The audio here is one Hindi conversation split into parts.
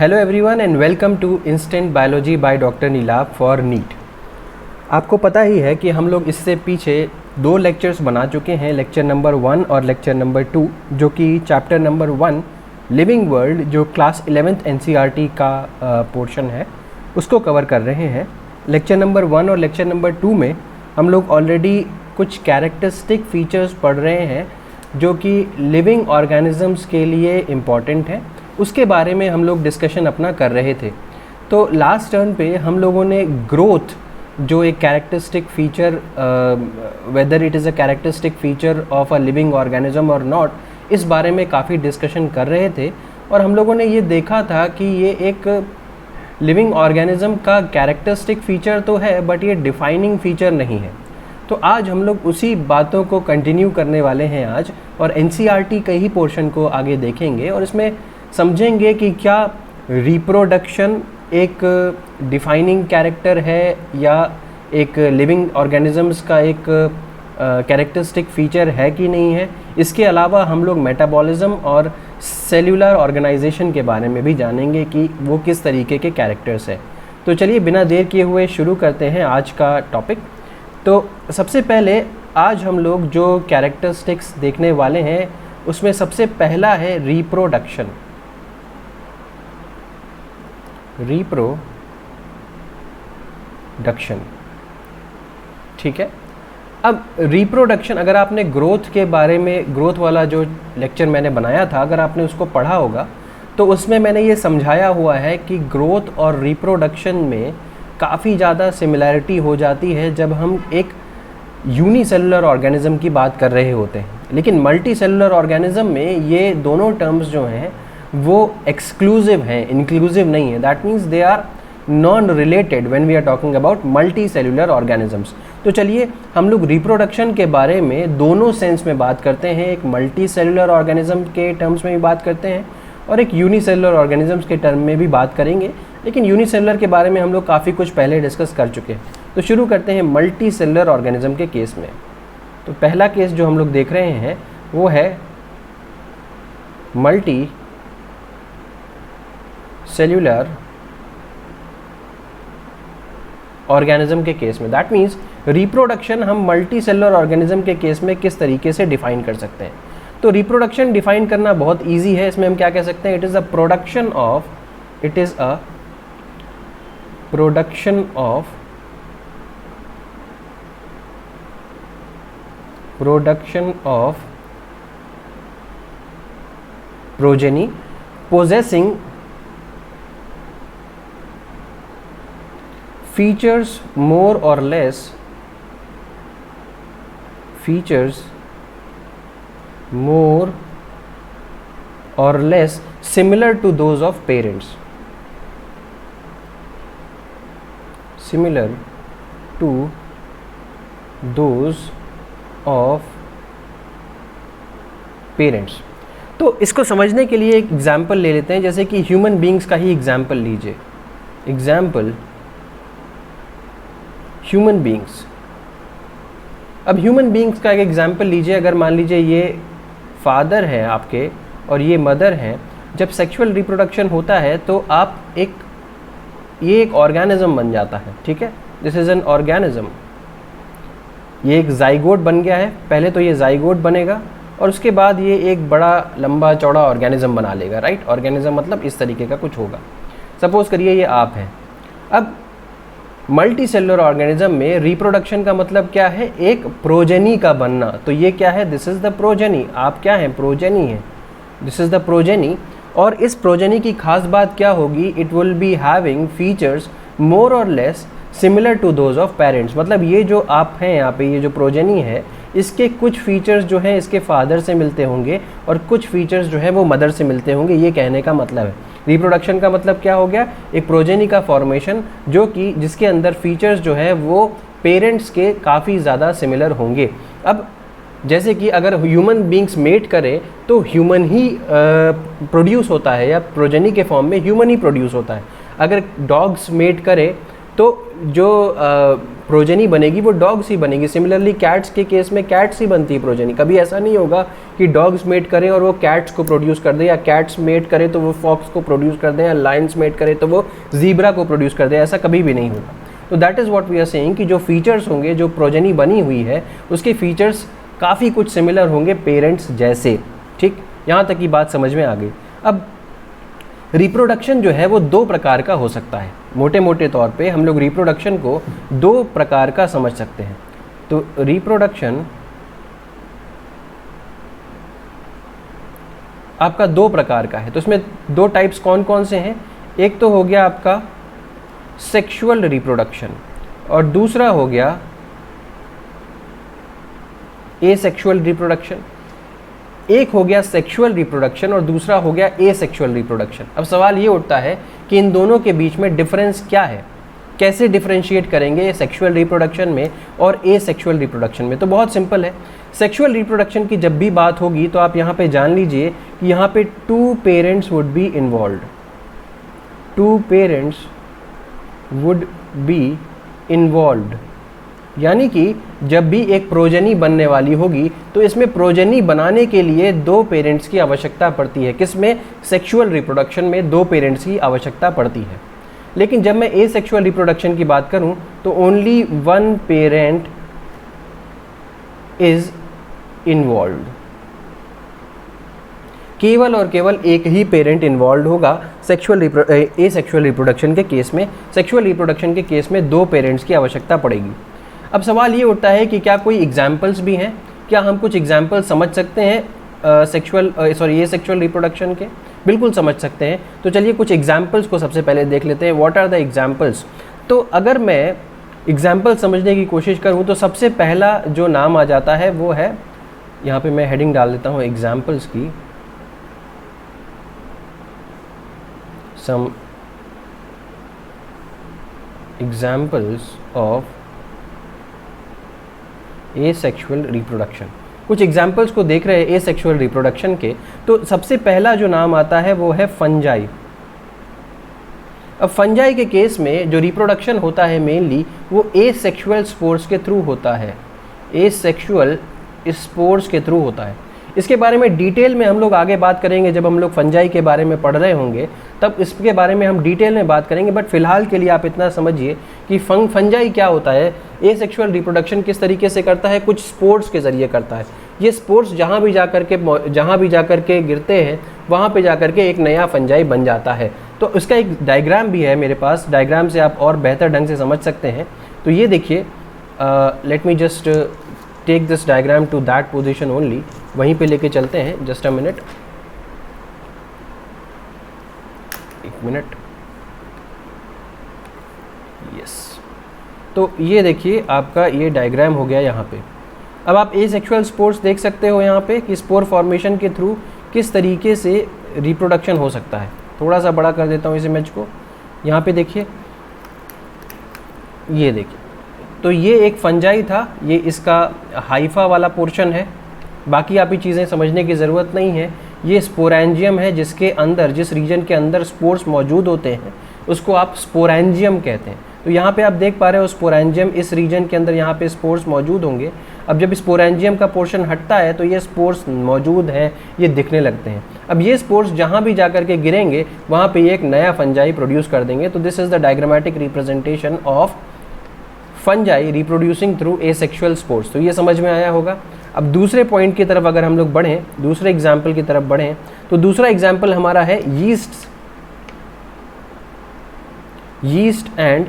Hello everyone and welcome to instant biology by doctor Neelabh for NEET. आपको पता ही है कि हम लोग इससे पीछे दो लेक्चर्स बना चुके हैं, लेक्चर नंबर 1 और लेक्चर नंबर 2, जो कि चैप्टर नंबर 1 लिविंग वर्ल्ड जो क्लास 11th एनसीईआरटी का पोर्शन है उसको कवर कर रहे हैं। लेक्चर नंबर 1 और लेक्चर नंबर 2 में हम लोग ऑलरेडी कुछ कैरेक्टरिस्टिक फीचर्स पढ़ रहे हैं जो कि लिविंग ऑर्गेनिजम्स के लिए इम्पॉर्टेंट हैं, उसके बारे में हम लोग डिस्कशन अपना कर रहे थे। तो लास्ट टर्न पे हम लोगों ने ग्रोथ जो एक characteristic feature, whether it is a characteristic feature of a living organism और नॉट, इस बारे में काफ़ी डिस्कशन कर रहे थे। और हम लोगों ने ये देखा था कि ये एक लिविंग ऑर्गेनिज्म का कैरेक्टरिस्टिक फीचर तो है बट ये डिफाइनिंग फीचर नहीं है। तो आज हम लोग उसी बातों को कंटिन्यू करने वाले हैं आज, और एनसीईआरटी के ही पोर्शन को आगे देखेंगे और इसमें समझेंगे कि क्या रिप्रोडक्शन एक डिफाइनिंग कैरेक्टर है या एक लिविंग ऑर्गेनिजम्स का एक कैरेक्टरिस्टिक फीचर है कि नहीं है। इसके अलावा हम लोग मेटाबॉलिज्म और सेल्यूलर ऑर्गेनाइजेशन के बारे में भी जानेंगे कि वो किस तरीके के कैरेक्टर्स हैं। तो चलिए बिना देर किए हुए शुरू करते हैं आज का टॉपिक। तो सबसे पहले आज हम लोग जो कैरेक्टरिस्टिक्स देखने वाले हैं उसमें सबसे पहला है रिप्रोडक्शन। ठीक है। अब रिप्रोडक्शन, अगर आपने ग्रोथ के बारे में, ग्रोथ वाला जो लेक्चर मैंने बनाया था, अगर आपने उसको पढ़ा होगा तो उसमें मैंने ये समझाया हुआ है कि ग्रोथ और रिप्रोडक्शन में काफ़ी ज़्यादा सिमिलैरिटी हो जाती है जब हम एक यूनिसेलुलर ऑर्गेनिज्म की बात कर रहे होते हैं। लेकिन मल्टी सेलुलर ऑर्गेनिज्म में ये दोनों टर्म्स जो हैं वो एक्सक्लूसिव हैं, इंक्लूसिव नहीं है। That means they are non related when we are talking about multi cellular organisms. तो चलिए हम लोग रिप्रोडक्शन के बारे में दोनों सेंस में बात करते हैं, एक मल्टी सेलुलर ऑर्गेनिज्म के टर्म्स में भी बात करते हैं और एक यूनिसेलुलर ऑर्गेनिजम्स के टर्म में भी बात करेंगे। लेकिन यूनिसेलुलर के बारे में हम लोग काफ़ी कुछ पहले डिस्कस कर चुके हैं। तो शुरू करते हैं मल्टी सेलुलर ऑर्गेनिज्म के केस में। तो पहला केस जो हम लोग देख रहे हैं वो है मल्टी सेल्यूलर ऑर्गेनिज्म के केस में। दैट मीन्स रिप्रोडक्शन हम मल्टी सेलुलर ऑर्गेनिज्म के केस में किस तरीके से डिफाइन कर सकते हैं। तो रिप्रोडक्शन डिफाइन करना बहुत इजी है। इसमें हम क्या कह सकते हैं, it is a production of progeny possessing features more or less similar to those of parents, similar to those of parents. तो इसको समझने के लिए एक एग्जाम्पल ले लेते हैं, जैसे कि ह्यूमन बींग्स का ही एग्जाम्पल लीजिए। Example human beings. अब ह्यूमन बींग्स का एक एग्जाम्पल लीजिए। अगर मान लीजिए ये फादर है आपके और ये मदर है, जब सेक्सुअल रिप्रोडक्शन होता है तो ये एक ऑर्गेनिज्म बन जाता है। ठीक है, दिस इज एन ऑर्गेनिज्म। ये एक जाइगोट बन गया है। पहले तो ये जाइगोट बनेगा और उसके बाद ये एक बड़ा लंबा चौड़ा ऑर्गेनिज्म बना लेगा। राइट, ऑर्गेनिज्म मतलब इस तरीके का कुछ होगा। सपोज करिए ये आप हैं। अब मल्टी सेलुलर ऑर्गेनिज्म में रिप्रोडक्शन का मतलब क्या है, एक प्रोजेनी का बनना। तो ये क्या है, दिस इज द प्रोजेनी। आप क्या हैं, प्रोजेनी है। This is the progeny. और इस प्रोजेनी की खास बात क्या होगी, it will be having features more और less similar to those of parents. मतलब ये जो आप हैं यहाँ पे, ये जो प्रोजेनी है, इसके कुछ फीचर्स जो हैं इसके फादर से मिलते होंगे और कुछ फीचर्स जो है वो मदर से मिलते होंगे। ये कहने का मतलब है रिप्रोडक्शन का मतलब क्या हो गया, एक प्रोजेनी का फॉर्मेशन जो कि जिसके अंदर फीचर्स जो है वो पेरेंट्स के काफ़ी ज़्यादा सिमिलर होंगे। अब जैसे कि अगर ह्यूमन बींग्स मेट करें तो ह्यूमन ही प्रोड्यूस होता है, या प्रोजेनी के फॉर्म में ह्यूमन ही प्रोड्यूस होता है। अगर डॉग्स मेट करें तो जो प्रोजेनी बनेगी वो डॉग्स ही बनेगी। सिमिलरली कैट्स के केस में कैट्स ही बनती है प्रोजेनी। कभी ऐसा नहीं होगा कि डॉग्स मेट करें और वो कैट्स को प्रोड्यूस कर दे, या कैट्स मेट करें तो वो फॉक्स को प्रोड्यूस कर दे, या लायंस मेट करें तो वो ज़ीब्रा को प्रोड्यूस कर दे। ऐसा कभी भी नहीं होगा। तो that is what we are saying कि जो फीचर्स होंगे, जो प्रोजेनी बनी हुई है, उसके फीचर्स काफ़ी कुछ सिमिलर होंगे पेरेंट्स जैसे। ठीक, यहाँ तक की बात समझ में आ गई। अब रिप्रोडक्शन जो है वो दो प्रकार का हो सकता है। मोटे मोटे तौर पे हम लोग रिप्रोडक्शन को दो प्रकार का समझ सकते हैं। तो रिप्रोडक्शन आपका दो प्रकार का है। तो इसमें दो टाइप्स कौन कौन से हैं? एक तो हो गया आपका सेक्सुअल रिप्रोडक्शन और दूसरा हो गया एसेक्सुअल रिप्रोडक्शन। एक हो गया सेक्सुअल रिप्रोडक्शन और दूसरा हो गया एसेक्सुअल रिप्रोडक्शन। अब सवाल ये उठता है कि इन दोनों के बीच में डिफरेंस क्या है, कैसे डिफरेंशिएट करेंगे सेक्सुअल रिप्रोडक्शन में और एसेक्सुअल रिप्रोडक्शन में? तो बहुत सिंपल है। सेक्सुअल रिप्रोडक्शन की जब भी बात होगी तो आप यहाँ पे जान लीजिए कि यहाँ पे two parents would be involved. Two parents would be involved, यानी कि जब भी एक प्रोजेनी बनने वाली होगी तो इसमें प्रोजेनी बनाने के लिए दो पेरेंट्स की आवश्यकता पड़ती है। किसमें? सेक्सुअल रिप्रोडक्शन में दो पेरेंट्स की आवश्यकता पड़ती है। लेकिन जब मैं एसेक्सुअल रिप्रोडक्शन की बात करूं तो only one parent is involved. केवल और केवल एक ही पेरेंट इन्वॉल्व होगा एसेक्सुअल रिप्रोडक्शन के केस में। सेक्सुअल रिप्रोडक्शन के केस में दो पेरेंट्स की आवश्यकता पड़ेगी। अब सवाल ये उठता है कि क्या कोई एग्जाम्पल्स भी हैं? क्या हम कुछ एग्जाम्पल समझ सकते हैं एसेक्सुअल रिप्रोडक्शन के? बिल्कुल समझ सकते हैं। तो चलिए कुछ एग्जाम्पल्स को सबसे पहले देख लेते हैं। What are the examples? तो अगर मैं एग्जाम्पल समझने की कोशिश करूं तो सबसे पहला जो नाम आ जाता है वो है, यहाँ पे मैं हेडिंग डाल देता हूँ एग्जाम्पल्स की, some examples of asexual reproduction. कुछ एग्जाम्पल्स को देख रहे हैं एसेक्सुअल रिप्रोडक्शन के। तो सबसे पहला जो नाम आता है वो है फंजाई। अब फंजाई के केस में जो रिप्रोडक्शन होता है मेनली वो एसेक्सुअल स्पोर्स के थ्रू होता है। एसेक्सुअल स्पोर्स के थ्रू होता है। इसके बारे में डिटेल में हम लोग आगे बात करेंगे। जब हम लोग फंजाई के बारे में पढ़ रहे होंगे तब इसके बारे में हम डिटेल में बात करेंगे। बट फिलहाल के लिए आप इतना समझिए कि फंजाई क्या होता है, एसेक्सुअल रिप्रोडक्शन किस तरीके से करता है, कुछ स्पोर्स के ज़रिए करता है। ये स्पोर्स जहाँ भी जाकर के गिरते हैं वहाँ पे जाकर के एक नया फंजाई बन जाता है। तो इसका एक डायग्राम भी है मेरे पास। डायग्राम से आप और बेहतर ढंग से समझ सकते हैं। तो ये देखिए, let me just take this diagram to that position only. वहीं पे लेके चलते हैं। जस्ट अ मिनट, एक मिनट। यस, तो ये देखिए आपका ये डायग्राम हो गया यहाँ पे। अब आप एसेक्सुअल स्पोर्स देख सकते हो यहाँ पे कि स्पोर फॉर्मेशन के थ्रू किस तरीके से रिप्रोडक्शन हो सकता है। थोड़ा सा बड़ा कर देता हूँ इस इमेज को। यहाँ पे देखिए, ये देखिए, तो ये एक फंजाई था। ये इसका हाइफा वाला पोर्शन है। बाकी आप ये चीज़ें समझने की ज़रूरत नहीं है। ये स्पोरेंजियम है, जिसके अंदर, जिस रीजन के अंदर स्पोर्स मौजूद होते हैं उसको आप स्पोरेंजियम कहते हैं। तो यहाँ पे आप देख पा रहे हो स्पोरेंजियम, इस रीजन के अंदर यहाँ पे स्पोर्स मौजूद होंगे। अब जब स्पोरेंजियम का पोर्शन हटता है तो ये स्पोर्स मौजूद हैं, ये दिखने लगते हैं। अब ये स्पोर्स जहाँ भी जाकर के गिरेंगे वहाँ पे एक नया फंजाई प्रोड्यूस कर देंगे। तो this is the diagrammatic representation of fungi reproducing through asexual spores. तो ये समझ में आया होगा। अब दूसरे पॉइंट की तरफ अगर हम लोग बढ़ें, दूसरे एग्जाम्पल की तरफ बढ़ें, तो दूसरा एग्जाम्पल हमारा है यीस्ट एंड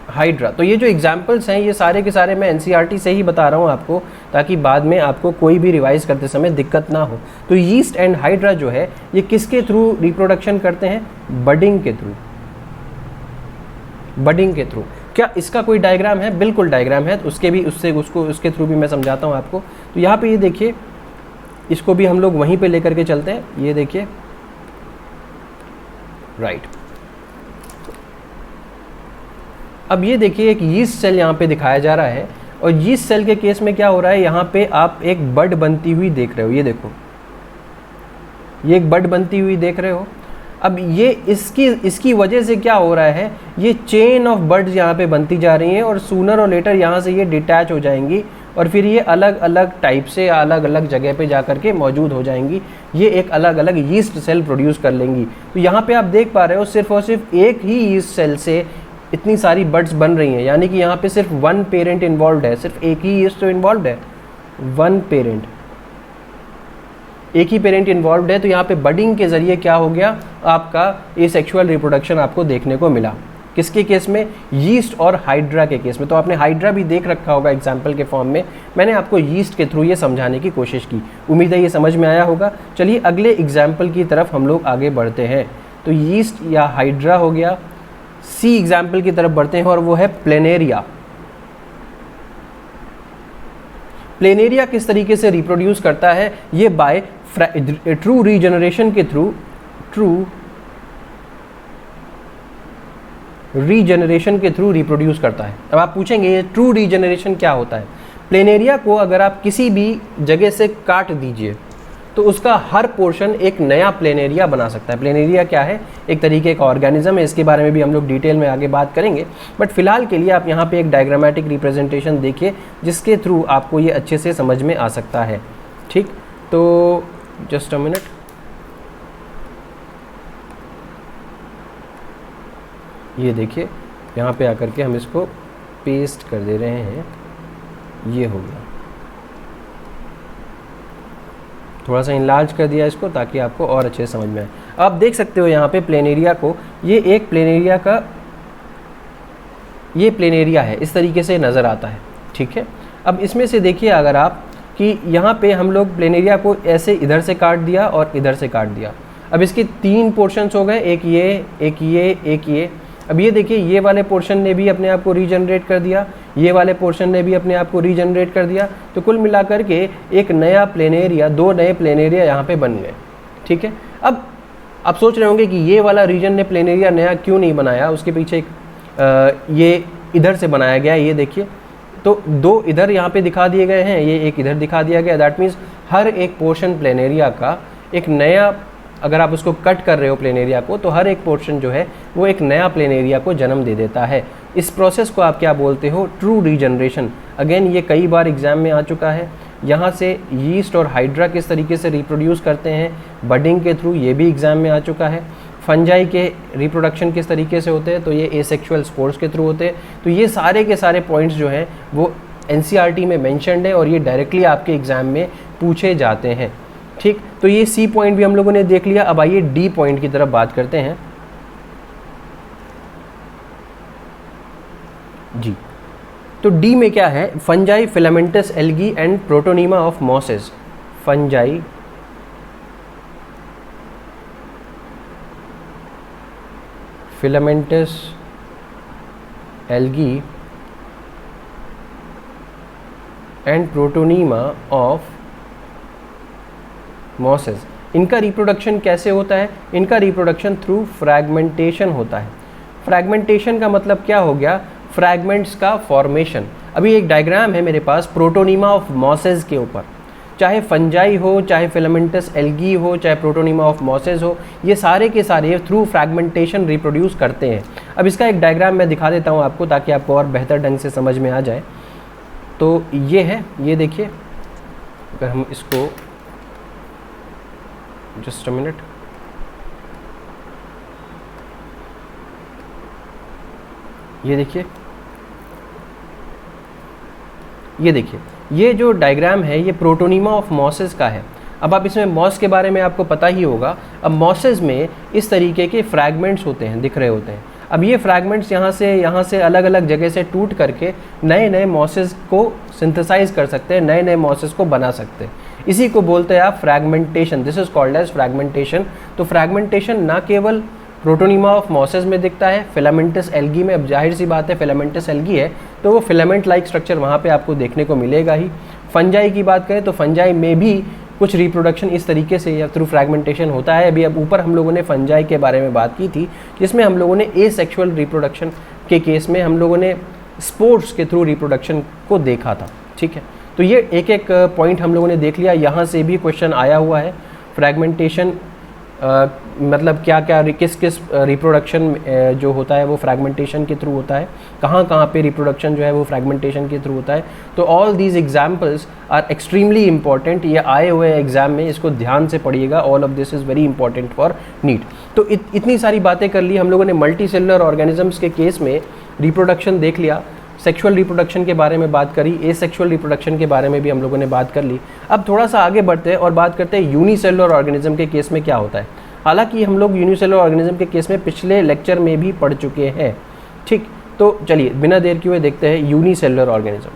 हाइड्रा। तो ये जो एग्जाम्पल्स हैं ये सारे के सारे मैं एनसीईआरटी से ही बता रहा हूँ आपको, ताकि बाद में आपको कोई भी रिवाइज करते समय दिक्कत ना हो। तो यीस्ट एंड हाइड्रा जो है ये किसके थ्रू रिप्रोडक्शन करते हैं? बडिंग के थ्रू। बडिंग के थ्रू। क्या इसका कोई डायग्राम है? बिल्कुल डायग्राम है। तो उसके थ्रू भी मैं समझाता हूँ आपको। तो यहाँ पे ये देखिए, इसको भी हम लोग वहीं पे लेकर के चलते हैं। ये देखिए, राइट। अब ये देखिए एक यीस्ट सेल यहाँ पे दिखाया जा रहा है, और यीस्ट सेल के केस में क्या हो रहा है, यहाँ पे आप एक बड बनती हुई देख रहे हो। ये देखो, ये एक बड बनती हुई देख रहे हो। अब ये इसकी वजह से क्या हो रहा है, ये चेन ऑफ बर्ड्स यहाँ पे बनती जा रही हैं और सूनर और लेटर यहाँ से ये डिटैच हो जाएंगी और फिर ये अलग अलग टाइप से अलग अलग जगह पे जा कर के मौजूद हो जाएंगी। ये एक अलग अलग यीस्ट सेल प्रोड्यूस कर लेंगी। तो यहाँ पे आप देख पा रहे हो सिर्फ और सिर्फ एक ही यीस्ट सेल से इतनी सारी बर्ड्स बन रही हैं, यानी कि यहाँ पे सिर्फ वन पेरेंट इन्वॉल्व है, सिर्फ एक ही यीस्ट तो इन्वॉल्व है, वन पेरेंट, एक ही पेरेंट इन्वॉल्व है। तो यहाँ पे बडिंग के ज़रिए क्या हो गया, आपका एसेक्सुअल रिप्रोडक्शन आपको देखने को मिला। किसके केस में, यीस्ट और हाइड्रा के केस में। तो आपने हाइड्रा भी देख रखा होगा एग्जाम्पल के फॉर्म में, मैंने आपको यीस्ट के थ्रू ये समझाने की कोशिश की। उम्मीद है ये समझ में आया होगा। चलिए अगले एग्जाम्पल की तरफ हम लोग आगे बढ़ते हैं। तो यीस्ट या हाइड्रा हो गया। सी एग्जाम्पल की तरफ बढ़ते हैं और वो है प्लेनेरिया। प्लेनेरिया किस तरीके से रिप्रोड्यूस करता है, ये बाय ट्रू रीजनरेशन के थ्रू, ट्रू रीजनरेशन के थ्रू रिप्रोड्यूस करता है। अब आप पूछेंगे ये ट्रू रीजनरेशन क्या होता है। प्लेनेरिया को अगर आप किसी भी जगह से काट दीजिए तो उसका हर पोर्शन एक नया प्लेनेरिया बना सकता है। प्लेनेरिया क्या है, एक तरीके का ऑर्गेनिज्म है, इसके बारे में भी हम लोग डिटेल में आगे बात करेंगे। बट फिलहाल के लिए आप यहाँ पे एक डायग्रामेटिक रिप्रेजेंटेशन देखिए जिसके थ्रू आपको ये अच्छे से समझ में आ सकता है। ठीक, तो जस्ट अ मिनट, ये देखिए यहाँ पे आकर के हम इसको पेस्ट कर दे रहे हैं, ये हो गया। थोड़ा सा इनलार्ज कर दिया इसको ताकि आपको और अच्छे से समझ में आए। आप देख सकते हो यहाँ पे प्लेनेरिया को, ये एक प्लेनेरिया का ये प्लेनेरिया है, इस तरीके से नज़र आता है। ठीक है, अब इसमें से देखिए अगर आप कि यहाँ पे हम लोग प्लेनेरिया को ऐसे इधर से काट दिया और इधर से काट दिया। अब इसके तीन पोर्शंस हो गए, एक ये, एक ये, एक ये। अब ये देखिए ये वाले पोर्शन ने भी अपने आप को रीजनरेट कर दिया, ये वाले पोर्शन ने भी अपने आप को रीजनरेट कर दिया। तो कुल मिलाकर के एक नया प्लेनेरिया, दो नए प्लेनेरिया यहाँ पे बन गए। ठीक है, अब आप सोच रहे होंगे कि ये वाला रीजन ने प्लेनेरिया नया क्यों नहीं बनाया, उसके पीछे ये इधर से बनाया गया है। ये देखिए, तो दो इधर यहाँ पे दिखा दिए गए हैं, ये एक इधर दिखा दिया गया। दैट मीन्स हर एक पोर्शन प्लेनेरिया का एक नया, अगर आप उसको कट कर रहे हो प्लेनेरिया को, तो हर एक पोर्शन जो है वो एक नया प्लेनेरिया को जन्म दे देता है। इस प्रोसेस को आप क्या बोलते हो, ट्रू रीजनरेशन। अगेन ये कई बार एग्जाम में आ चुका है। यहाँ से यीस्ट और हाइड्रा किस तरीके से रिप्रोड्यूस करते हैं बडिंग के थ्रू, ये भी एग्जाम में आ चुका है। फंजाई के रिप्रोडक्शन किस तरीके से होते हैं, तो ये एसेक्सुअल स्पोर्स के थ्रू होते हैं। तो ये सारे के सारे पॉइंट्स जो हैं वो NCERT में मेंशन्ड है और ये डायरेक्टली आपके एग्जाम में पूछे जाते हैं। ठीक, तो ये सी पॉइंट भी हम लोगों ने देख लिया। अब आइए डी पॉइंट की तरफ बात करते हैं। जी, तो डी में क्या है, fungi, filamentous algae and protonema of mosses. Fungi, filamentous algae and protonema of mosses. इनका रिप्रोडक्शन कैसे होता है, इनका रिप्रोडक्शन थ्रू फ्रैगमेंटेशन होता है। फ्रैगमेंटेशन का मतलब क्या हो गया, फ्रैगमेंट्स का फॉर्मेशन। अभी एक डायग्राम है मेरे पास प्रोटोनीमा ऑफ मॉसेस के ऊपर, चाहे फंजाई हो, चाहे फिलामेंटस एल्गी हो, चाहे प्रोटोनीमा ऑफ मॉसेस हो, ये सारे के सारे थ्रू फ्रैगमेंटेशन रिप्रोड्यूस करते हैं। अब इसका एक डायग्राम मैं दिखा देता हूँ आपको ताकि आपको और बेहतर ढंग से समझ में आ जाए। तो ये है, ये देखिए, अगर हम इसको जस्ट अ मिनट, ये देखिए, ये देखिए, ये जो डायग्राम है ये प्रोटोनीमा ऑफ मॉसेस का है। अब आप इसमें मॉस के बारे में आपको पता ही होगा। अब मॉसेस में इस तरीके के फ्रैगमेंट्स होते हैं, दिख रहे होते हैं। अब ये फ्रैगमेंट्स यहाँ से अलग अलग जगह से टूट करके नए नए मॉसेस को सिंथेसाइज कर सकते हैं, नए नए मॉसेस को बना सकते हैं। इसी को बोलते हैं आप fragmentation. This is called as fragmentation. तो फ्रैगमेंटेशन ना केवल प्रोटोनीमा ऑफ मॉसेस में दिखता है, फिलामेंटस एल्गी में, अब जाहिर सी बात है फिलामेंटस एल्गी है तो वो फिलामेंट लाइक स्ट्रक्चर वहाँ पे आपको देखने को मिलेगा ही। फंजाई की बात करें तो फंजाई में भी कुछ रिप्रोडक्शन इस तरीके से या थ्रू फ्रैगमेंटेशन होता है। अभी अब ऊपर हम लोगों ने फंजाई के बारे में बात की थी जिसमें हम लोगों ने एसेक्सुअल रिप्रोडक्शन के केस में हम लोगों ने स्पोर्स के थ्रू रिप्रोडक्शन को देखा था। ठीक है, तो ये एक एक पॉइंट हम लोगों ने देख लिया। यहाँ से भी क्वेश्चन आया हुआ है, फ्रैगमेंटेशन मतलब क्या क्या किस किस रिप्रोडक्शन जो होता है वो फ्रैगमेंटेशन के थ्रू होता है, कहाँ कहाँ पे रिप्रोडक्शन जो है वो फ्रैगमेंटेशन के थ्रू होता है। तो all these examples are extremely important, ये आए हुए एग्जाम में, इसको ध्यान से पढ़िएगा। All of this is very important for NEET. तो इतनी सारी बातें कर ली हम लोगों ने। मल्टी सेलुलर ऑर्गेनिजम्स के केस में रिप्रोडक्शन देख लिया, सेक्सुअल रिप्रोडक्शन के बारे में बात करी, एसेक्सुअल रिप्रोडक्शन के बारे में भी हम लोगों ने बात कर ली। अब थोड़ा सा आगे बढ़ते हैं और बात करते हैं यूनिसेलुलर ऑर्गेनिज्म के केस में क्या होता है। हालांकि हम लोग यूनिसेलुलर ऑर्गेनिज्म के केस में पिछले लेक्चर में भी पढ़ चुके हैं, ठीक। तो चलिए बिना देर किए हुए देखते हैं यूनिसेलुलर ऑर्गेनिज्म।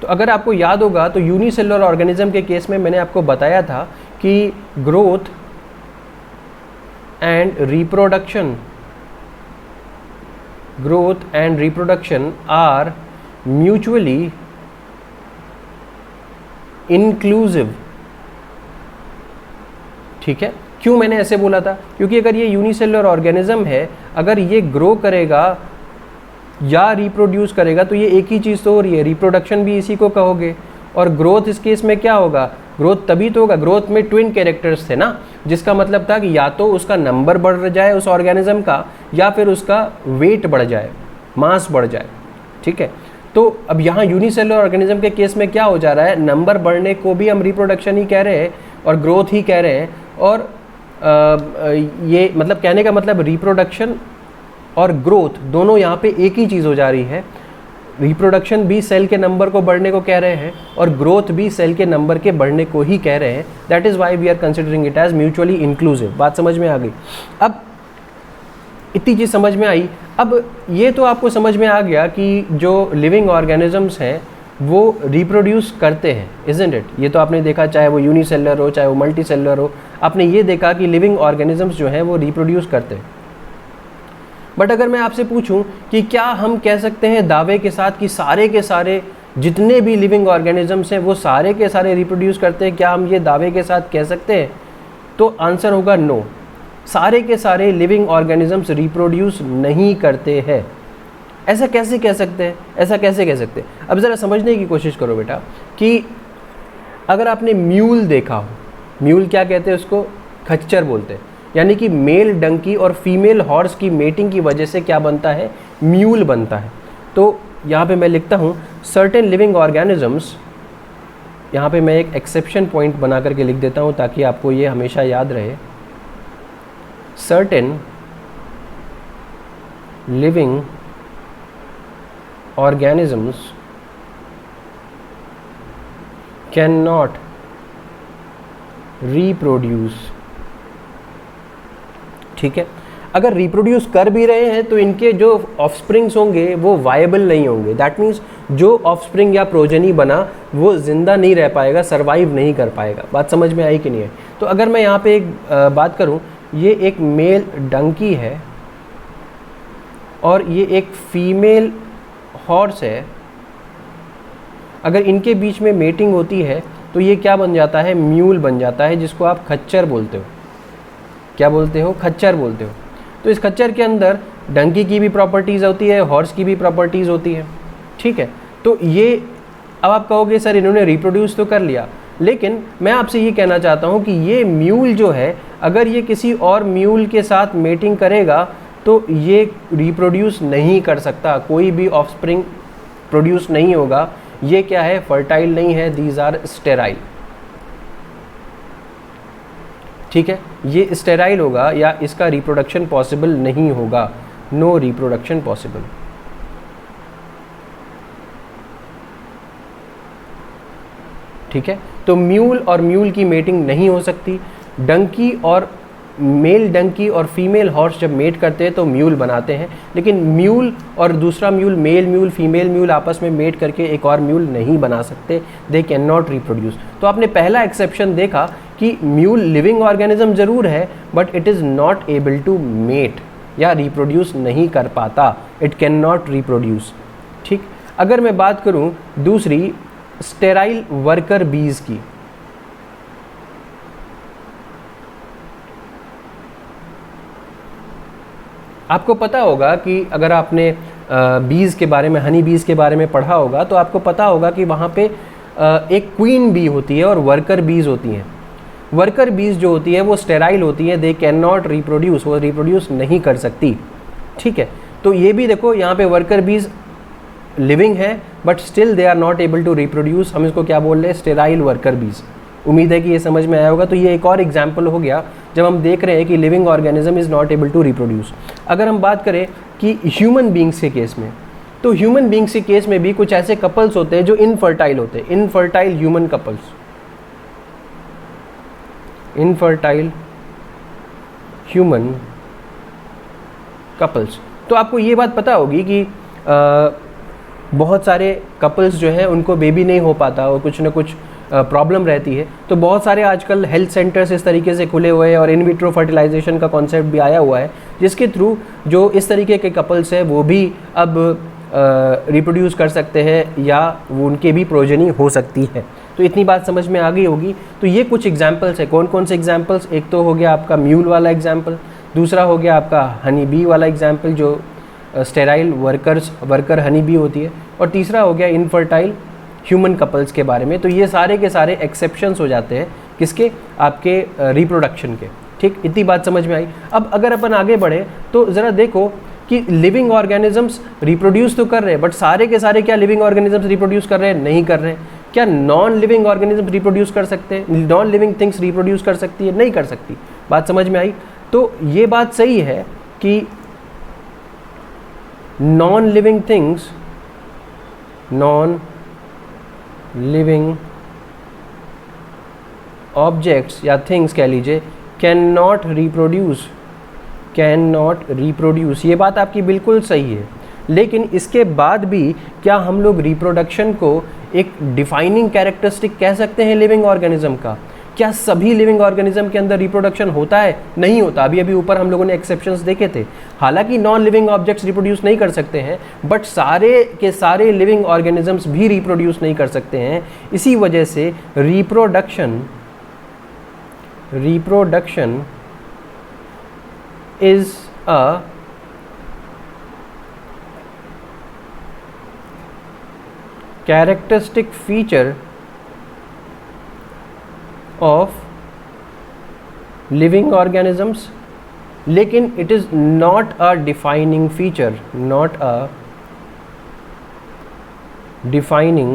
तो अगर आपको याद होगा तो यूनिसेलुलर ऑर्गेनिज्म के केस में मैंने आपको बताया था कि growth and reproduction are mutually inclusive, ठीक है। क्यों मैंने ऐसे बोला था? क्योंकि अगर ये यूनिसेलुलर ऑर्गेनिज्म है, अगर ये ग्रो करेगा या रिप्रोड्यूस करेगा तो ये एक ही चीज़ तो हो रही है, रिप्रोडक्शन भी इसी को कहोगे। और ग्रोथ इस केस में क्या होगा? ग्रोथ तभी तो होगा, ग्रोथ में ट्विन कैरेक्टर्स थे ना, जिसका मतलब था कि या तो उसका नंबर बढ़ जाए उस ऑर्गेनिज्म का, या फिर उसका वेट बढ़ जाए, मास बढ़ जाए, ठीक है। तो अब यहाँ यूनिसेलुलर ऑर्गेनिज्म के केस में क्या हो जा रहा है, नंबर बढ़ने को भी हम रिप्रोडक्शन ही कह रहे हैं और ग्रोथ ही कह रहे हैं। और ये मतलब कहने का मतलब रिप्रोडक्शन और ग्रोथ दोनों यहाँ पे एक ही चीज़ हो जा रही है। रिप्रोडक्शन भी सेल के नंबर को बढ़ने को कह रहे हैं और ग्रोथ भी सेल के नंबर के बढ़ने को ही कह रहे हैं। That is why we are considering it as mutually inclusive. बात समझ में आ गई? अब इतनी चीज़ समझ में आई। अब ये तो आपको समझ में आ गया कि जो लिविंग ऑर्गेनिजम्स हैं वो रिप्रोड्यूस करते हैं, इजंट इट? ये तो आपने देखा, चाहे वो यूनिसेलुलर हो चाहे वो मल्टी सेलुलर हो, आपने ये देखा कि लिविंग ऑर्गेनिजम्स जो हैं वो रिप्रोड्यूस करते हैं। बट अगर मैं आपसे पूछूं कि क्या हम कह सकते हैं दावे के साथ कि सारे के सारे जितने भी लिविंग ऑर्गेनिजम्स हैं वो सारे के सारे रिप्रोड्यूस करते हैं, क्या हम ये दावे के साथ कह सकते हैं? तो आंसर होगा नो। सारे के सारे लिविंग ऑर्गेनिजम्स रिप्रोड्यूस नहीं करते हैं। ऐसा कैसे कह सकते हैं? ऐसा कैसे कह सकते हैं? अब ज़रा समझने की कोशिश करो बेटा कि अगर आपने म्यूल देखा हो, म्यूल क्या कहते हैं उसको? खच्चर बोलते हैं। यानी कि मेल डंकी और फीमेल हॉर्स की मेटिंग की वजह से क्या बनता है? म्यूल बनता है। तो यहाँ पे मैं लिखता हूँ सर्टेन लिविंग ऑर्गेनिजम्स, यहाँ पे मैं एक एक्सेप्शन पॉइंट बना करके लिख देता हूँ ताकि आपको ये हमेशा याद रहे। Certain living organisms cannot reproduce, ठीक है। अगर रिप्रोड्यूस कर भी रहे हैं तो इनके जो ऑफस्प्रिंग्स होंगे वो वायबल नहीं होंगे। दैट मीन्स जो ऑफस्प्रिंग या प्रोजेनी बना वो जिंदा नहीं रह पाएगा, सरवाइव नहीं कर पाएगा। बात समझ में आई कि नहीं है? तो अगर मैं यहाँ पे एक बात करूँ, ये एक मेल डंकी है और ये एक फीमेल हॉर्स है। अगर इनके बीच में मेटिंग होती है तो ये क्या बन जाता है? म्यूल बन जाता है, जिसको आप खच्चर बोलते हो। क्या बोलते हो? खच्चर बोलते हो। तो इस खच्चर के अंदर डंकी की भी प्रॉपर्टीज़ होती है, हॉर्स की भी प्रॉपर्टीज़ होती है, ठीक है। तो ये अब आप कहोगे सर इन्होंने रिप्रोड्यूस तो कर लिया, लेकिन मैं आपसे ये कहना चाहता हूँ कि ये म्यूल जो है अगर ये किसी और म्यूल के साथ मेटिंग करेगा तो ये रिप्रोड्यूस नहीं कर सकता, कोई भी ऑफस्प्रिंग प्रोड्यूस नहीं होगा। ये क्या है? फर्टाइल नहीं है, दीज आर स्टेराइल, ठीक है। ये स्टेराइल होगा या इसका रिप्रोडक्शन पॉसिबल नहीं होगा, नो रिप्रोडक्शन पॉसिबल। ठीक है, तो म्यूल और म्यूल की मेटिंग नहीं हो सकती। डंकी और मेल डंकी और फीमेल हॉर्स जब मेट करते हैं तो म्यूल बनाते हैं, लेकिन म्यूल और दूसरा mule, male mule female mule आपस में मेट करके एक और म्यूल नहीं बना सकते। They can not reproduce. तो आपने पहला एक्सेप्शन देखा कि म्यूल लिविंग ऑर्गेनिज्म जरूर है but it is not able to mate या रिप्रोड्यूस नहीं कर पाता, इट कैन नॉट रिप्रोड्यूस। ठीक, अगर मैं बात करूं दूसरी स्टेराइल वर्कर बीज की, आपको पता होगा कि अगर आपने बीज़ के बारे में, हनी बीज़ के बारे में पढ़ा होगा तो आपको पता होगा कि वहाँ पे एक क्वीन बी होती है और वर्कर बीज़ होती हैं। वर्कर बीज़ जो होती है वो स्टेराइल होती है, दे कैन नॉट रिप्रोड्यूस, वो रिप्रोड्यूस नहीं कर सकती। ठीक है, तो ये भी देखो यहाँ पे वर्कर बीज़ लिविंग है but still they are not able to reproduce, हम इसको क्या बोल रहे हैं, स्टेराइल वर्कर बीज़। उम्मीद है कि ये समझ में आया होगा। तो ये एक और एग्जाम्पल हो गया जब हम देख रहे हैं कि living organism is not able to reproduce. अगर हम बात करें कि ह्यूमन बींग्स के केस में, तो ह्यूमन बींग्स के केस में भी कुछ ऐसे कपल्स होते हैं जो इनफर्टाइल होते हैं, infertile human couples, infertile human couples. तो आपको ये बात पता होगी कि बहुत सारे कपल्स जो हैं उनको बेबी नहीं हो पाता और कुछ ना कुछ प्रॉब्लम रहती है। तो बहुत सारे आजकल हेल्थ सेंटर्स इस तरीके से खुले हुए हैं और इन विट्रो फर्टिलाइजेशन का कॉन्सेप्ट भी आया हुआ है, जिसके थ्रू जो इस तरीके के कपल्स हैं वो भी अब रिप्रोड्यूस कर सकते हैं या वो उनके भी प्रोजेनी हो सकती है। तो इतनी बात समझ में आ गई होगी। तो ये कुछ एग्जाम्पल्स है। कौन कौन से एग्जाम्पल्स? एक तो हो गया आपका म्यूल वाला एग्जाम्पल, दूसरा हो गया आपका हनी बी वाला एग्जाम्पल जो स्टेराइल वर्कर हनी बी होती है, और तीसरा हो गया इनफर्टाइल ह्यूमन कपल्स के बारे में। तो ये सारे के सारे एक्सेप्शंस हो जाते हैं किसके? आपके रिप्रोडक्शन के। ठीक, इतनी बात समझ में आई। अब अगर अपन आगे बढ़े तो ज़रा देखो कि लिविंग ऑर्गेनिजम्स रिप्रोड्यूस तो कर रहे हैं बट सारे के सारे क्या लिविंग ऑर्गेनिजम्स रिप्रोड्यूस कर रहे हैं? नहीं कर रहे हैं। क्या नॉन लिविंग ऑर्गेनिजम्स रिप्रोड्यूस कर सकते हैं? नॉन लिविंग थिंग्स रिप्रोड्यूस कर सकती है? नहीं कर सकती। बात समझ में आई। तो ये बात सही है कि non living things, non living objects या थिंग्स कह लीजिए, can not reproduce, can not reproduce. ये बात आपकी बिल्कुल सही है। लेकिन इसके बाद भी क्या हम लोग रिप्रोडक्शन को एक डिफाइनिंग कैरेक्टरिस्टिक कह सकते हैं लिविंग ऑर्गेनिज्म का? क्या सभी लिविंग ऑर्गेनिज्म के अंदर रिप्रोडक्शन होता है? नहीं होता। अभी ऊपर हम लोगों ने एक्सेप्शंस देखे थे। हालांकि नॉन लिविंग ऑब्जेक्ट्स रिप्रोड्यूस नहीं कर सकते हैं बट सारे के सारे लिविंग ऑर्गेनिजम्स भी रिप्रोड्यूस नहीं कर सकते हैं। इसी वजह से reproduction is a characteristic feature of living organisms, लेकिन it is not a defining feature, not a defining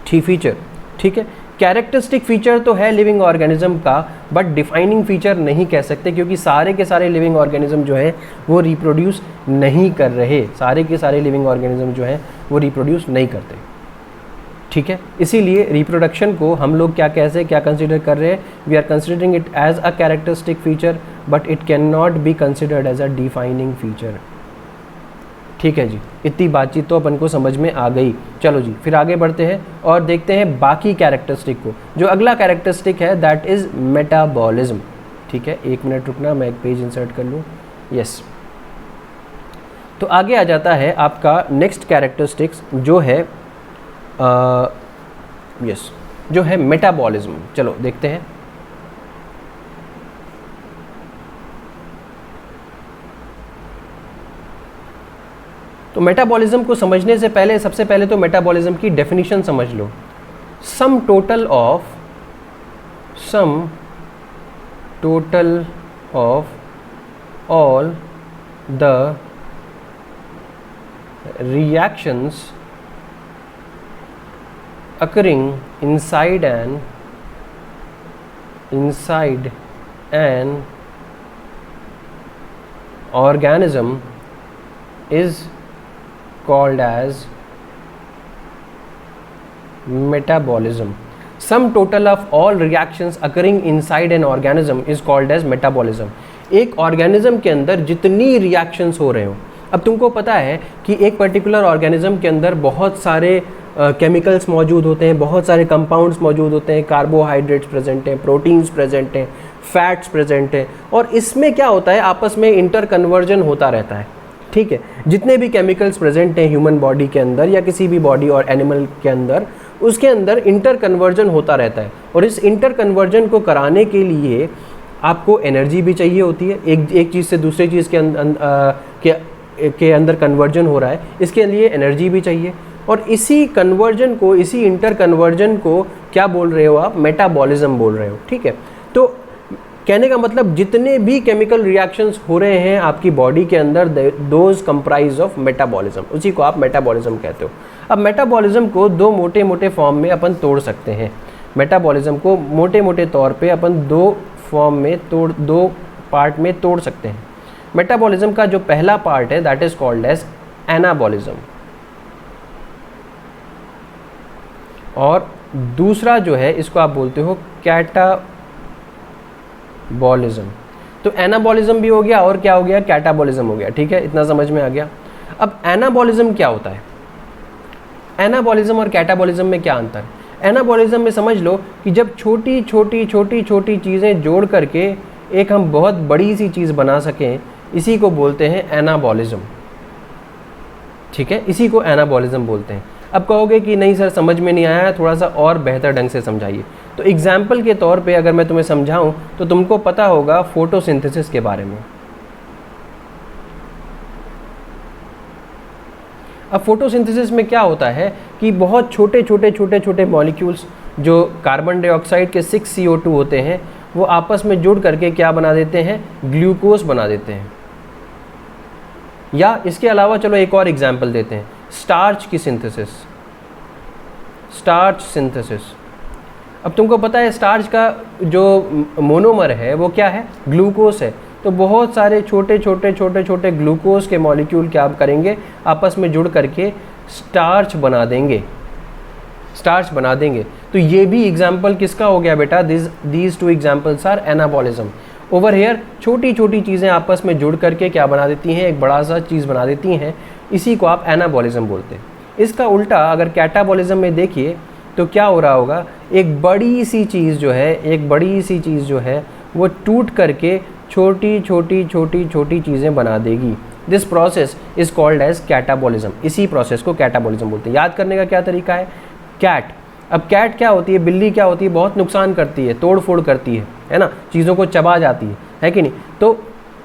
feature। ठीक है, कैरेक्टरिस्टिक फीचर तो है लिविंग ऑर्गेनिज्म का बट डिफाइनिंग फीचर नहीं कह सकते, क्योंकि सारे के सारे लिविंग ऑर्गेनिज्म जो है वो रिप्रोड्यूस नहीं कर रहे। सारे के सारे लिविंग ऑर्गेनिज्म जो है वो रिप्रोड्यूस नहीं करते। ठीक है, इसीलिए रिप्रोडक्शन को हम लोग क्या कंसिडर कर रहे हैं? We are considering it as a characteristic feature but it can not be considered as a defining feature. ठीक है जी, इतनी बातचीत तो अपन को समझ में आ गई। चलो जी, फिर आगे बढ़ते हैं और देखते हैं बाकी कैरेक्टरिस्टिक को। जो अगला कैरेक्टरिस्टिक है दैट इज़ मेटाबॉलिज्म। ठीक है, एक मिनट रुकना, मैं एक पेज इंसर्ट कर लूँ। यस, तो आगे आ जाता है आपका नेक्स्ट कैरेक्टरिस्टिक्स जो है जो है मेटाबॉलिज्म। चलो देखते हैं। तो मेटाबॉलिज्म को समझने से पहले सबसे पहले तो मेटाबॉलिज्म की डेफिनेशन समझ लो। Sum total of all the reactions occurring inside an organism is called as metabolism. Sum total of all reactions occurring inside an organism is called as metabolism. एक ऑर्गेनिज्म के अंदर जितनी रिएक्शंस हो रहे हो, अब तुमको पता है कि एक पर्टिकुलर ऑर्गेनिज्म के अंदर बहुत सारे केमिकल्स मौजूद होते हैं, बहुत सारे कंपाउंड्स मौजूद होते हैं, कार्बोहाइड्रेट्स प्रेजेंट हैं, प्रोटीन्स प्रेजेंट हैं, फैट्स प्रेजेंट हैं, और इसमें क्या होता है, आपस में इंटर कन्वर्जन होता रहता है। ठीक है, जितने भी केमिकल्स प्रेजेंट हैं ह्यूमन बॉडी के अंदर या किसी भी बॉडी और एनिमल के अंदर, उसके अंदर इंटर कन्वर्जन होता रहता है। और इस इंटर कन्वर्जन को कराने के लिए आपको एनर्जी भी चाहिए होती है। एक चीज़ से दूसरे चीज़ के के अंदर कन्वर्जन हो रहा है, इसके लिए एनर्जी भी चाहिए, और इसी कन्वर्जन को, इसी इंटर कन्वर्जन को क्या बोल रहे हो आप? मेटाबॉलिज्म बोल रहे हो। ठीक है, तो कहने का मतलब जितने भी केमिकल रिएक्शंस हो रहे हैं आपकी बॉडी के अंदर, दोज कंप्राइज ऑफ मेटाबॉलिज्म, उसी को आप मेटाबॉलिज्म कहते हो। अब मेटाबॉलिज्म को दो मोटे मोटे फॉर्म में अपन तोड़ सकते हैं। मेटाबॉलिज्म को मोटे मोटे तौर पे अपन दो पार्ट में तोड़ सकते हैं। मेटाबॉलिज्म का जो पहला पार्ट है that is called as anabolism, और दूसरा जो है इसको आप बोलते हो कैटाबॉलिज्म। तो एनाबॉलिज्म भी हो गया और क्या हो गया? कैटाबॉलिज्म हो गया। ठीक है, इतना समझ में आ गया। अब एनाबॉलिज्म क्या होता है? एनाबॉलिज्म और कैटाबॉलिज्म में क्या अंतर है? एनाबॉलिज्म में समझ लो कि जब छोटी छोटी चीज़ें जोड़ करके एक हम बहुत बड़ी सी चीज़ बना सकें, इसी को बोलते हैं एनाबॉलिज्म। ठीक है, इसी को एनाबॉलिज्म बोलते हैं। अब कहोगे कि नहीं सर समझ में नहीं आया, थोड़ा सा और बेहतर ढंग से समझाइए। तो एग्जाम्पल के तौर पे अगर मैं तुम्हें समझाऊं तो तुमको पता होगा फोटोसिंथेसिस के बारे में। अब फोटोसिंथेसिस में क्या होता है कि बहुत छोटे मॉलिक्यूल्स जो कार्बन डाइऑक्साइड के 6 CO2 होते हैं, वो आपस में जुड़ करके क्या बना देते हैं? ग्लूकोज बना देते हैं। या इसके अलावा चलो एक और एग्जाम्पल देते हैं, स्टार्च की सिंथेसिस, स्टार्च सिंथेसिस। अब तुमको पता है स्टार्च का जो मोनोमर है वो क्या है? ग्लूकोज है। तो बहुत सारे छोटे ग्लूकोज के मॉलिक्यूल क्या करेंगे? आपस में जुड़ करके स्टार्च बना देंगे, स्टार्च बना देंगे। तो ये भी एग्जाम्पल किसका हो गया बेटा? These two examples are anabolism. Over here छोटी चीज़ें आपस में जुड़ करके क्या बना देती हैं? एक बड़ा सा चीज़ बना देती हैं, इसी को आप एनाबॉलिज्म बोलते हैं। इसका उल्टा अगर कैटाबॉलिज्म में देखिए तो क्या हो रहा होगा? एक बड़ी सी चीज़ जो है वो टूट करके छोटी चीज़ें बना देगी। This process is called as catabolism. इसी प्रोसेस को कैटाबॉलिज्म बोलते हैं। याद करने का क्या तरीका है? कैट। अब कैट क्या होती है? बिल्ली क्या होती है? बहुत नुकसान करती है, तोड़ फोड़ करती है ना, चीज़ों को चबा जाती है कि नहीं? तो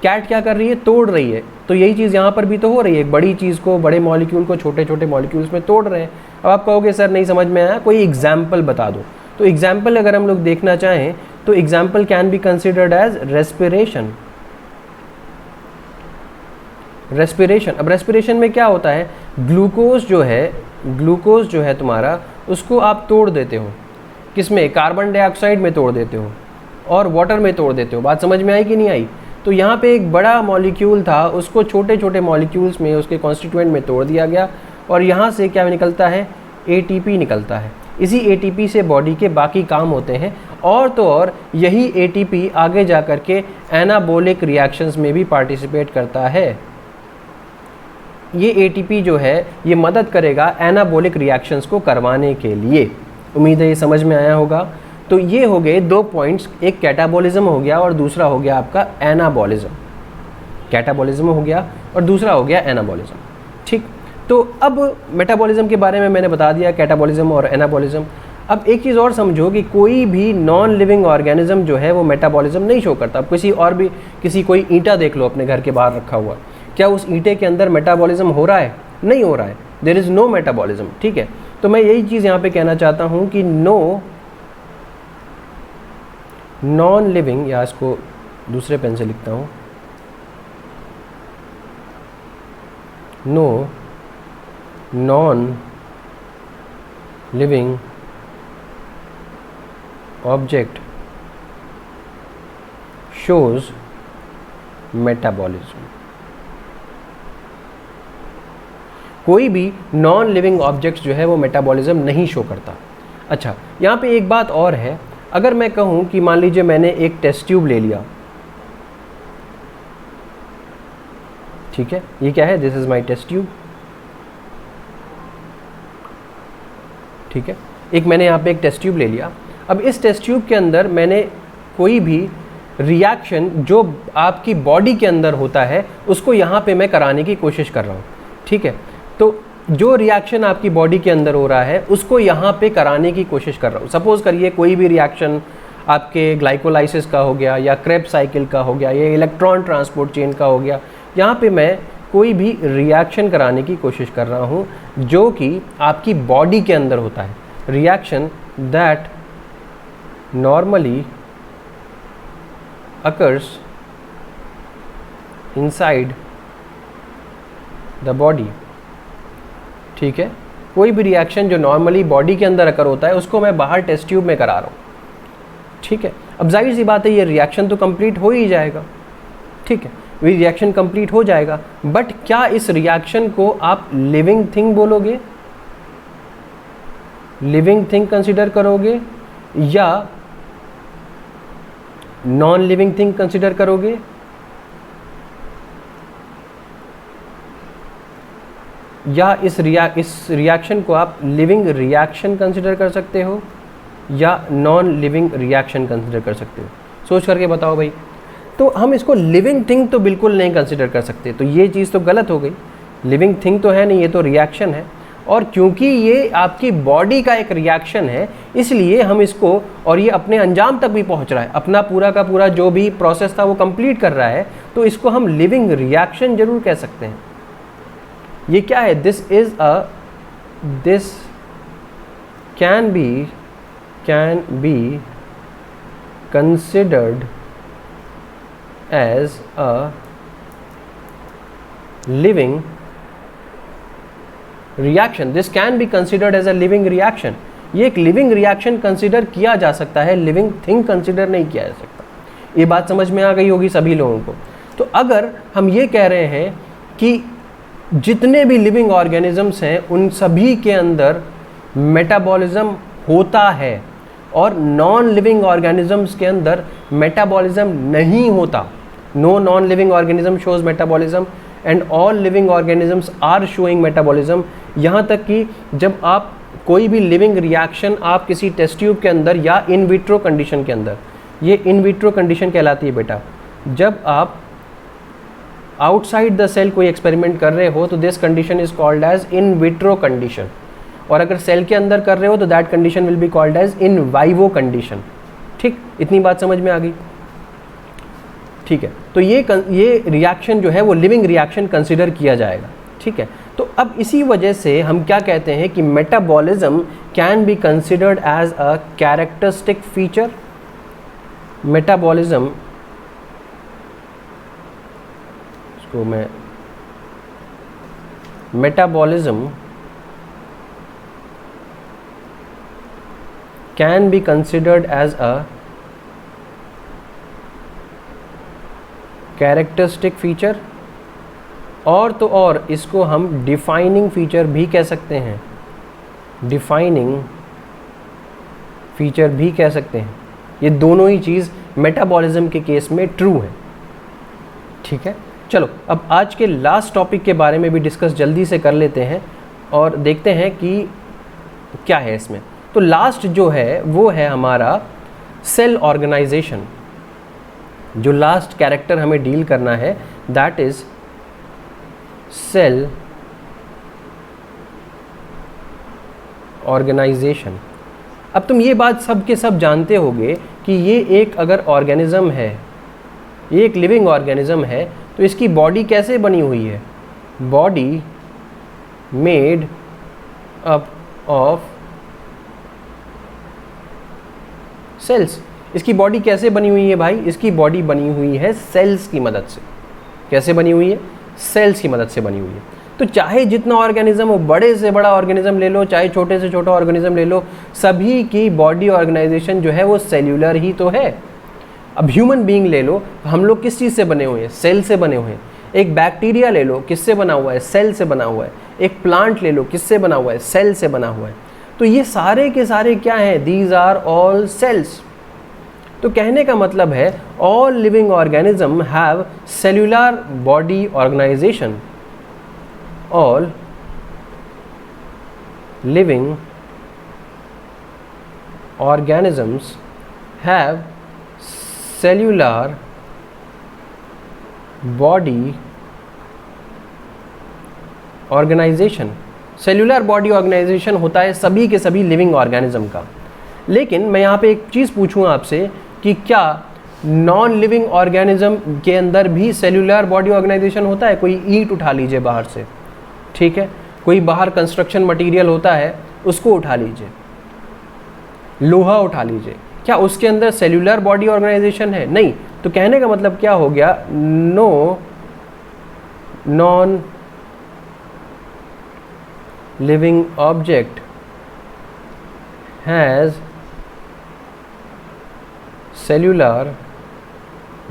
कैट क्या कर रही है? तोड़ रही है। तो यही चीज़ यहाँ पर भी तो हो रही है, एक बड़ी चीज़ को, बड़े मॉलिक्यूल को छोटे मॉलिक्यूल्स में तोड़ रहे हैं। अब आप कहोगे सर नहीं समझ में आया, कोई एग्जाम्पल बता दो। तो एग्जाम्पल अगर हम लोग देखना चाहें तो example can be considered as respiration. अब रेस्पिरेशन में क्या होता है? ग्लूकोज जो है तुम्हारा, उसको आप तोड़ देते हो। किसमें? कार्बन डाइऑक्साइड में तोड़ देते हो और वाटर में तोड़ देते हो। बात समझ में आई कि नहीं आई? तो यहाँ पे एक बड़ा मॉलिक्यूल था, उसको छोटे मॉलिक्यूल्स में, उसके कॉन्स्टिट्यूएंट में तोड़ दिया गया, और यहाँ से क्या निकलता है? ATP निकलता है। इसी ATP से बॉडी के बाकी काम होते हैं, और तो और यही ATP आगे जा कर के एनाबॉलिक रिएक्शंस में भी पार्टिसिपेट करता है। ये ATP जो है ये मदद करेगा एनाबॉलिक रिएक्शंस को करवाने के लिए। उम्मीद है ये समझ में आया होगा। तो ये हो गए दो पॉइंट्स, एक कैटाबॉलिज्म हो गया और दूसरा हो गया आपका एनाबॉलिज्म। कैटाबॉलिज्म हो गया और दूसरा हो गया एनाबॉलिज्म। ठीक, तो अब मेटाबॉलिज्म के बारे में मैंने बता दिया, कैटाबॉलिज्म और एनाबॉलिज्म। अब एक चीज़ और समझो कि कोई भी नॉन लिविंग ऑर्गेनिज्म जो है वो मेटाबॉलिज्म नहीं शो करता। अब कोई ईंटा देख लो अपने घर के बाहर रखा हुआ, क्या उस ईंटे के अंदर मेटाबॉलिज्म हो रहा है? नहीं हो रहा है, देयर इज़ नो मेटाबॉलिज्म। ठीक है, तो मैं यही चीज़ यहाँ पे कहना चाहता हूँ कि नॉन लिविंग, या इसको दूसरे पेन से लिखता हूँ, no non living object shows metabolism. कोई भी नॉन लिविंग ऑब्जेक्ट्स जो है वो मेटाबॉलिज्म नहीं शो करता। अच्छा, यहाँ पे एक बात और है, अगर मैं कहूँ कि मान लीजिए मैंने एक टेस्ट ट्यूब ले लिया, ठीक है, ये क्या है? This is my test tube. ठीक है, एक मैंने यहाँ पे एक टेस्ट ट्यूब ले लिया। अब इस टेस्ट ट्यूब के अंदर मैंने कोई भी रिएक्शन जो आपकी बॉडी के अंदर होता है उसको यहाँ पे मैं कराने की कोशिश कर रहा हूँ। ठीक है, तो जो रिएक्शन आपकी बॉडी के अंदर हो रहा है उसको यहाँ पे कराने की कोशिश कर रहा हूँ। सपोज करिए कोई भी रिएक्शन आपके ग्लाइकोलाइसिस का हो गया, या क्रेब्स साइकिल का हो गया, या इलेक्ट्रॉन ट्रांसपोर्ट चेन का हो गया। यहाँ पे मैं कोई भी रिएक्शन कराने की कोशिश कर रहा हूँ जो कि आपकी बॉडी के अंदर होता है, reaction that normally occurs inside the body. ठीक है, कोई भी रिएक्शन जो नॉर्मली बॉडी के अंदर अकर होता है उसको मैं बाहर टेस्ट ट्यूब में करा रहा हूँ। ठीक है, अब जाहिर सी बात है ये रिएक्शन तो कंप्लीट हो ही जाएगा। ठीक है, ये रिएक्शन कंप्लीट हो जाएगा, बट क्या इस रिएक्शन को आप लिविंग थिंग बोलोगे, लिविंग थिंग कंसिडर करोगे या नॉन लिविंग थिंग कंसिडर करोगे? या इस रिएक्शन को आप लिविंग रिएक्शन कंसिडर कर सकते हो या नॉन लिविंग रिएक्शन कंसिडर कर सकते हो? सोच करके बताओ भाई। तो हम इसको लिविंग थिंग तो बिल्कुल नहीं कंसिडर कर सकते, तो ये चीज़ तो गलत हो गई। लिविंग थिंग तो है नहीं, ये तो रिएक्शन है, और क्योंकि ये आपकी बॉडी का एक रिएक्शन है इसलिए हम इसको, और ये अपने अंजाम तक भी पहुंच रहा है, अपना पूरा का पूरा जो भी प्रोसेस था वो कंप्लीट कर रहा है, तो इसको हम लिविंग रिएक्शन जरूर कह सकते हैं। ये क्या है? This can be considered as a living reaction. This can be considered as a living reaction. ये एक लिविंग रिएक्शन कंसिडर किया जा सकता है, लिविंग थिंग कंसिडर नहीं किया जा सकता। ये बात समझ में आ गई होगी सभी लोगों को। तो अगर हम ये कह रहे हैं कि जितने भी लिविंग ऑर्गेनिजम्स हैं उन सभी के अंदर मेटाबॉलिज्म होता है और नॉन लिविंग ऑर्गेनिजम्स के अंदर मेटाबॉलिज्म नहीं होता, no non living organism shows metabolism and all living organisms are showing metabolism. यहाँ तक कि जब आप कोई भी लिविंग रिएक्शन आप किसी टेस्ट ट्यूब के अंदर या इन विट्रो कंडीशन के अंदर, ये इन विट्रो कंडीशन कहलाती है बेटा, जब आप आउटसाइड द सेल कोई एक्सपेरिमेंट कर रहे हो तो this condition is called as in vitro condition, और अगर सेल के अंदर कर रहे हो तो that condition will be called as in vivo condition. ठीक, इतनी बात समझ में आ गई? ठीक है, तो ये रिएक्शन जो है वो लिविंग रिएक्शन कंसिडर किया जाएगा। ठीक है, तो अब इसी वजह से हम क्या कहते हैं कि metabolism can be considered as a characteristic feature. Metabolism, इसको मैं metabolism can be considered as a characteristic feature, और तो और इसको हम डिफाइनिंग फीचर भी कह सकते हैं, डिफाइनिंग फीचर भी कह सकते हैं। ये दोनों ही चीज़ मेटाबॉलिज्म के केस में ट्रू है। ठीक है, चलो अब आज के लास्ट टॉपिक के बारे में भी डिस्कस जल्दी से कर लेते हैं और देखते हैं कि क्या है इसमें। तो लास्ट जो है वो है हमारा सेल ऑर्गेनाइजेशन। जो लास्ट कैरेक्टर हमें डील करना है दैट इज सेल ऑर्गेनाइजेशन। अब तुम ये बात सब के सब जानते होगे कि ये एक अगर ऑर्गेनिज्म है, ये एक लिविंग ऑर्गेनिज्म है, तो इसकी बॉडी कैसे बनी हुई है? Body made up of cells. इसकी बॉडी कैसे बनी हुई है भाई? इसकी बॉडी बनी हुई है सेल्स की मदद से। कैसे बनी हुई है? सेल्स की मदद से बनी हुई है। तो चाहे जितना ऑर्गेनिज्म हो, बड़े से बड़ा ऑर्गेनिज्म ले लो, चाहे छोटे से छोटा ऑर्गेनिज्म ले लो, सभी की बॉडी ऑर्गेनाइजेशन जो है वो सेल्यूलर ही तो है। अब ह्यूमन बीइंग ले लो, हम लोग किस चीज़ से बने हुए हैं? सेल से बने हुए हैं। एक बैक्टीरिया ले लो, किससे बना हुआ है? सेल से बना हुआ है। एक प्लांट ले लो, किससे बना हुआ है? सेल से बना हुआ है। तो ये सारे के सारे क्या हैं? These are all cells. तो कहने का मतलब है all living organism have cellular body organisation. All living organisms have cellular body organisation. Cellular body organisation होता है सभी के सभी लिविंग ऑर्गेनिज्म का। लेकिन मैं यहाँ पे एक चीज़ पूछूँ आपसे कि क्या नॉन लिविंग ऑर्गेनिज्म के अंदर भी सेल्यूलर बॉडी ऑर्गेनाइजेशन होता है। कोई ईंट उठा लीजिए बाहर से, ठीक है, कोई बाहर कंस्ट्रक्शन मटेरियल होता है उसको उठा लीजिए, लोहा उठा लीजिए, क्या उसके अंदर सेल्यूलर बॉडी ऑर्गेनाइजेशन है? नहीं। तो कहने का मतलब क्या हो गया, no non living object has cellular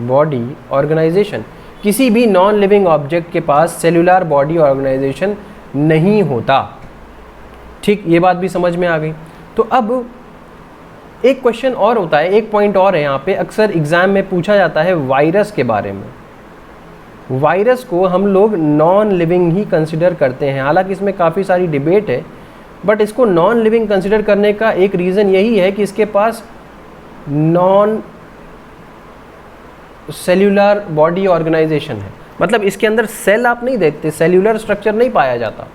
body organisation. किसी भी नॉन लिविंग ऑब्जेक्ट के पास सेल्यूलर बॉडी ऑर्गेनाइजेशन नहीं होता। ठीक, ये बात भी समझ में आ गई। तो अब एक क्वेश्चन और होता है, एक पॉइंट और है यहाँ पे, अक्सर एग्जाम में पूछा जाता है वायरस के बारे में। वायरस को हम लोग नॉन लिविंग ही कंसिडर करते हैं, हालांकि इसमें काफ़ी सारी डिबेट है, बट इसको नॉन लिविंग कंसिडर करने का एक रीज़न यही है कि इसके पास नॉन सेल्यूलर बॉडी ऑर्गेनाइजेशन है। मतलब इसके अंदर सेल आप नहीं देखते, सेल्यूलर स्ट्रक्चर नहीं पाया जाता,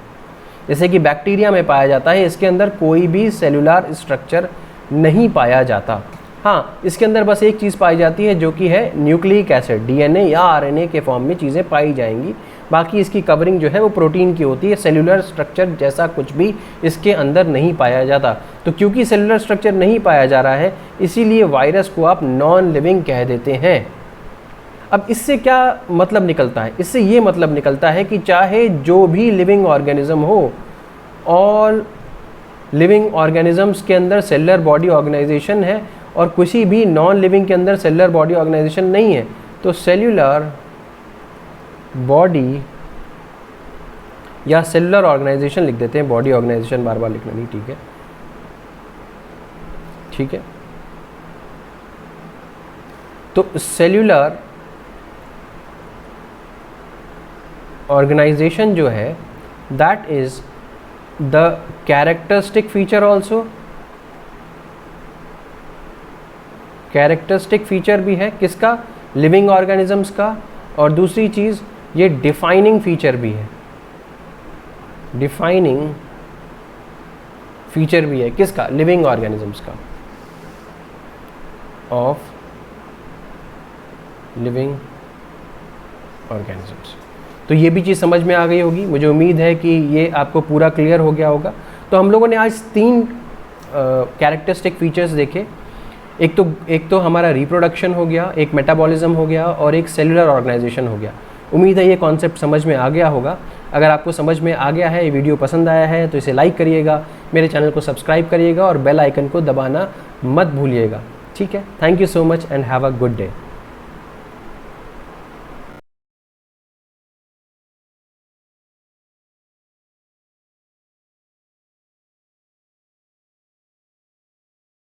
जैसे कि बैक्टीरिया में पाया जाता है। इसके अंदर कोई भी सेल्यूलर स्ट्रक्चर नहीं पाया जाता। हाँ, इसके अंदर बस एक चीज़ पाई जाती है जो कि है न्यूक्लिक एसिड, डीएनए या आरएनए के फॉर्म में चीज़ें पाई जाएंगी। बाकी इसकी कवरिंग जो है वो प्रोटीन की होती है, सेल्यूलर स्ट्रक्चर जैसा कुछ भी इसके अंदर नहीं पाया जाता। तो क्योंकि सेल्यूलर स्ट्रक्चर नहीं पाया जा रहा है, इसीलिए वायरस को आप नॉन लिविंग कह देते हैं। अब इससे क्या मतलब निकलता है? इससे ये मतलब निकलता है कि चाहे जो भी लिविंग ऑर्गेनिज्म हो, ऑल लिविंग ऑर्गेनिजम्स के अंदर सेलुलर बॉडी ऑर्गेनाइजेशन है और किसी भी नॉन लिविंग के अंदर सेलुलर बॉडी ऑर्गेनाइजेशन नहीं है, तो सेल्यूलर बॉडी या सेलुलर ऑर्गेनाइजेशन लिख देते हैं, बॉडी ऑर्गेनाइजेशन बार बार लिखना नहीं, ठीक है, ठीक है। तो सेल्यूलर ऑर्गेनाइजेशन जो है that is the characteristic feature also, characteristic feature भी है किसका, लिविंग ऑर्गेनिजम्स का, और दूसरी चीज़ ये डिफाइनिंग फीचर भी है, डिफाइनिंग फीचर भी है किसका, लिविंग ऑर्गेनिजम्स का, ऑफ लिविंग ऑर्गेनिजम्स। तो ये भी चीज़ समझ में आ गई होगी, मुझे उम्मीद है कि ये आपको पूरा क्लियर हो गया होगा। तो हम लोगों ने आज 3 कैरेक्टरिस्टिक फीचर्स देखे। एक तो हमारा रिप्रोडक्शन हो गया, एक मेटाबॉलिज्म हो गया और एक सेलुलर ऑर्गेनाइजेशन हो गया। उम्मीद है ये कॉन्सेप्ट समझ में आ गया होगा। अगर आपको समझ में आ गया है, ये वीडियो पसंद आया है, तो इसे लाइक करिएगा, मेरे चैनल को सब्सक्राइब करिएगा और बेल आइकन को दबाना मत भूलिएगा, ठीक है। Thank you so much and have a good day.